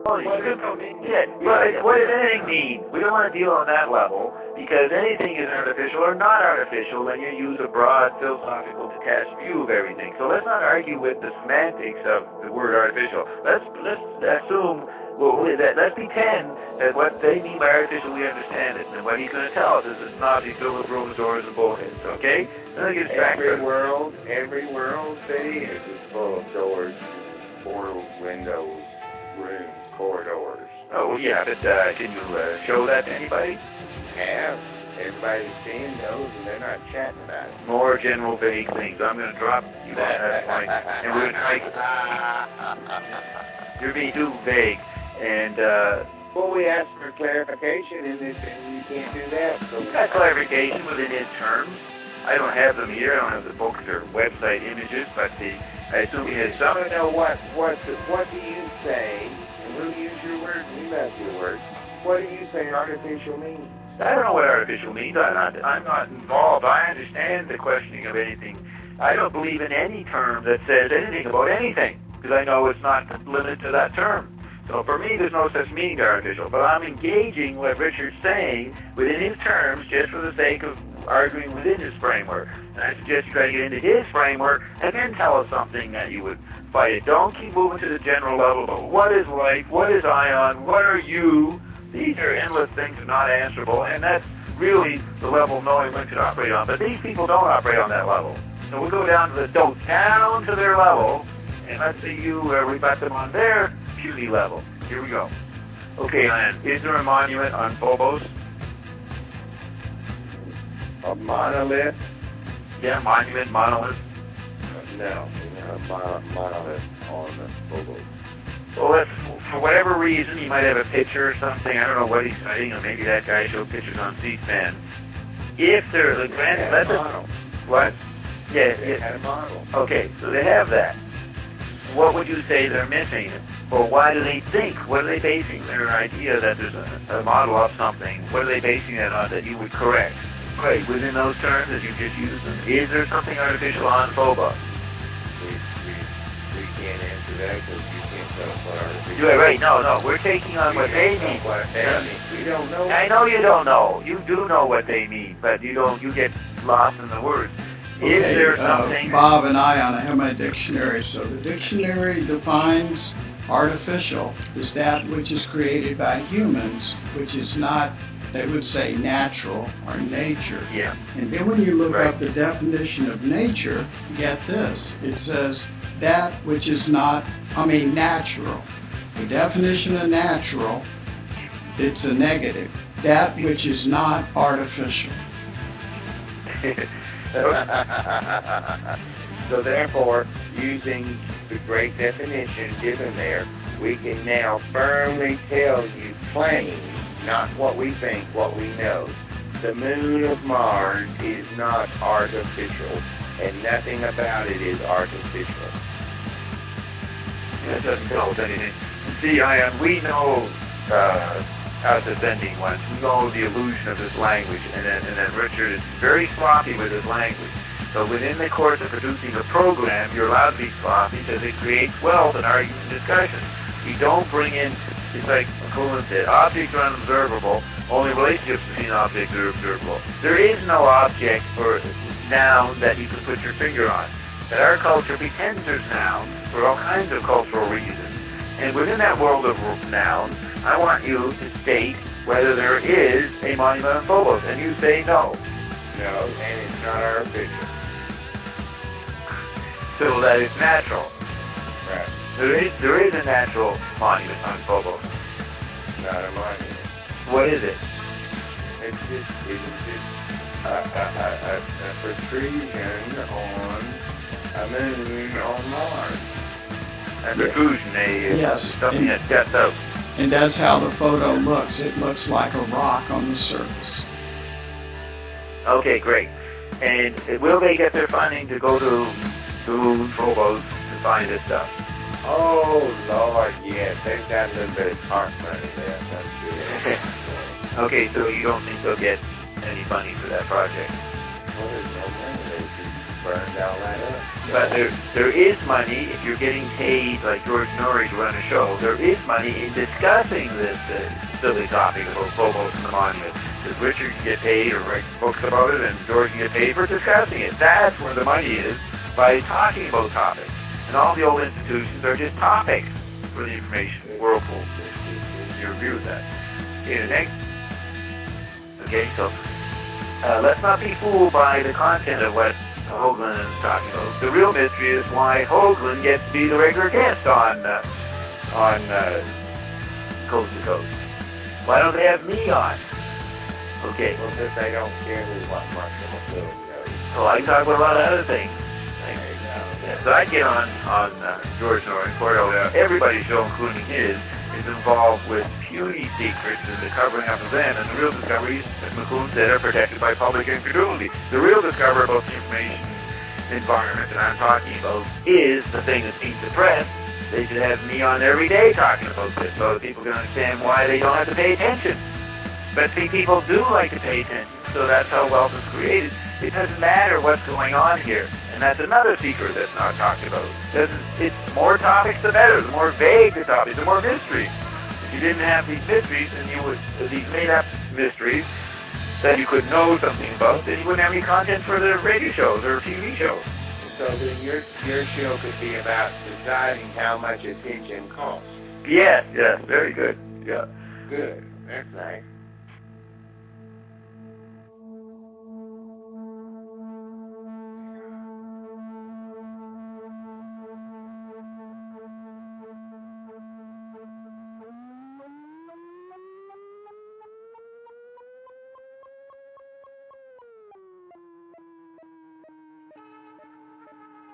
What does anything mean? We don't want to deal on that level, because anything is artificial or not artificial when you use a broad, philosophical, detached view of everything. So let's not argue with the semantics of the word artificial. Let's assume, let's pretend that what they mean by artificial, we understand it. And what he's going to tell us is it's not these filled with rooms, doors, and bullheads, okay? Every world city is full of doors, portals, windows, rooms, corridors. Oh, yeah, but can you show that to anybody? Have. Everybody's seeing those, and they're not chatting about it. More general vague things. I'm going to drop you on that point, and we're going to try. You're being too vague, and well, we asked for clarification in this, and you can't do that. So we've got clarification within his terms. I don't have them here. I don't have the books or website images, but I assume he has some. I don't know what do you say? And we'll use your words. We love your words. What do you say artificial means? I don't know what artificial means. I'm not involved. I understand the questioning of anything. I don't believe in any term that says anything about anything, because I know it's not limited to that term. So for me, there's no such meaning to artificial. But I'm engaging what Richard's saying within his terms just for the sake of arguing within his framework. And I suggest you try to get into his framework and then tell us something that you would fight it. Don't keep moving to the general level about what is life, what is ion, what are you. These are endless things that are not answerable, and that's really the level knowing one should operate on. But these people don't operate on that level. So we'll go down to down to their level, and let's see where we got them on their puny level. Here we go. Okay, Ian, is there a monument on Phobos? A monolith? Yeah, monument, monolith. No, not a monolith on the Phobos. Well, for whatever reason, he might have a picture or something. I don't know what he's studying, or maybe that guy showed pictures on C-SPAN. If they're the grand, what? Yeah, they had a model. Okay, so they have that. What would you say they're missing? Or why do they think? What are they basing their idea that there's a model of something? What are they basing that on that you would correct? Right, within those terms that you just used them. Is there something artificial on Phobos? We can't answer that because you can't tell us what artificial. You're right. No. We're taking on what they mean. We don't know. I know you don't know. You do know what they mean, but you don't. You get lost in the words. Okay, is there something? Bob and I have my dictionary. So the dictionary defines artificial as that which is created by humans, which is not, they would say, natural or nature. Yeah. And then when you look up the definition of nature, get this. It says that which is not, natural. The definition of natural, it's a negative. That which is not artificial. So therefore, using the great definition given there, we can now firmly tell you plain, not what we think, what we know. The moon of Mars is not artificial, and nothing about it is artificial. That doesn't tell us anything. See, we know us ascending ones. We know the illusion of this language, and then Richard is very sloppy with his language. So within the course of producing a program, you're allowed to be sloppy because it creates wealth and argument and discussion. You don't bring in, it's like Coleman said, objects are unobservable, only relationships between objects are observable. There is no object or noun that you can put your finger on. That our culture pretends there's nouns for all kinds of cultural reasons. And within that world of nouns, I want you to state whether there is a monument on Phobos, and you say no. No, and it's not artificial. So that it's natural. Right. There is a natural monument on Phobos. Not a monument. What is it? It's just a protrusion on a moon on Mars. A protrusion, yes. Something that steps out. And that's how the photo looks. It looks like a rock on the surface. Okay, great. And will they get their funding to go to Phobos to find this stuff? Oh, Lord, yes. They've got a little bit of park money there. That's good. Okay, so you don't think they'll get any funding for that project? Well, there's no money there. burned all that up. But there is money if you're getting paid, like George Norrie, to run a show. There is money in discussing this silly topic about phobos and the monument. Because Richard can get paid or write books about it, and George can get paid for discussing it. That's where the money is, by talking about topics. And all the old institutions are just topics for the information whirlpool. You agree with that? Okay, the next. Okay, so let's not be fooled by the content of what Hoagland is talking about. The real mystery is why Hoagland gets to be the regular guest on Coast to Coast. Why don't they have me on? Okay. Well, because they don't care what much of a film knows. So I can talk about a lot of other things. There you go. Yeah, so I get on George Norrie, Cordell. Everybody's show, including his, is involved with puny secrets and the covering up of them. And the real discoveries, as McClune said, are protected by public incredulity. The real discovery about the information environment that I'm talking about is the thing that's being suppressed. They should have me on every day talking about this so that people can understand why they don't have to pay attention. But see, people do like to pay attention, so that's how wealth is created. It doesn't matter what's going on here. And that's another secret that's not talked about. It's more topics, the better. The more vague the topics, the more mystery. If you didn't have these mysteries, then you would, these made-up mysteries that you could know something about, then you wouldn't have any content for the radio shows or TV shows. So then your show could be about deciding how much attention costs. Yes, very good. Yeah. Good. That's nice.